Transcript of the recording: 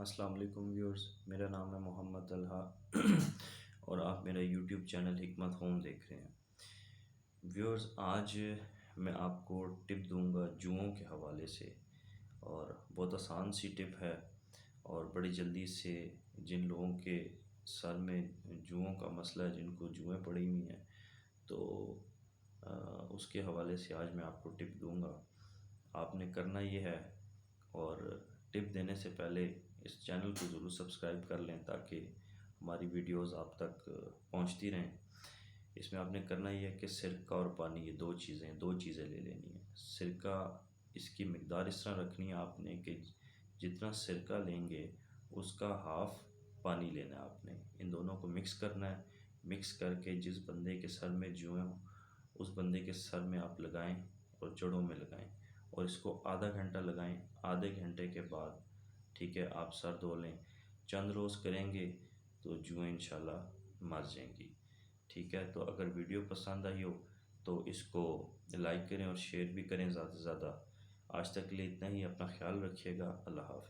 السلام علیکم ویورز، میرا نام ہے محمد طلحہ اور آپ میرا یوٹیوب چینل حکمت ہوم دیکھ رہے ہیں۔ ویورز، آج میں آپ کو ٹپ دوں گا جوؤں کے حوالے سے، اور بہت آسان سی ٹپ ہے اور بڑی جلدی سے جن لوگوں کے سر میں جوؤں کا مسئلہ ہے، جن کو جوئیں پڑی ہوئی ہیں، تو اس کے حوالے سے آج میں آپ کو ٹپ دوں گا۔ آپ نے کرنا یہ ہے، اور ٹپ دینے سے پہلے اس چینل کو ضرور سبسکرائب کر لیں تاکہ ہماری ویڈیوز آپ تک پہنچتی رہیں۔ اس میں آپ نے کرنا یہ ہے کہ سرکہ اور پانی، یہ دو چیزیں لے لینی ہیں۔ سرکہ، اس کی مقدار اس طرح رکھنی ہے آپ نے کہ جتنا سرکہ لیں گے اس کا ہاف پانی لینا ہے آپ نے۔ ان دونوں کو مکس کرنا ہے، مکس کر کے جس بندے کے سر میں جوئیں ہوں اس بندے کے سر میں آپ لگائیں اور جڑوں میں لگائیں، اور اس کو آدھا گھنٹہ لگائیں۔ آدھے گھنٹے کے بعد ٹھیک ہے، آپ سر دھو لیں۔ چند روز کریں گے تو جوئیں انشاءاللہ مر جائیں گی۔ ٹھیک ہے، تو اگر ویڈیو پسند آئی ہو تو اس کو لائک کریں اور شیئر بھی کریں زیادہ سے زیادہ۔ آج تک کے لیے اتنا ہی، اپنا خیال رکھیے گا۔ اللہ حافظ۔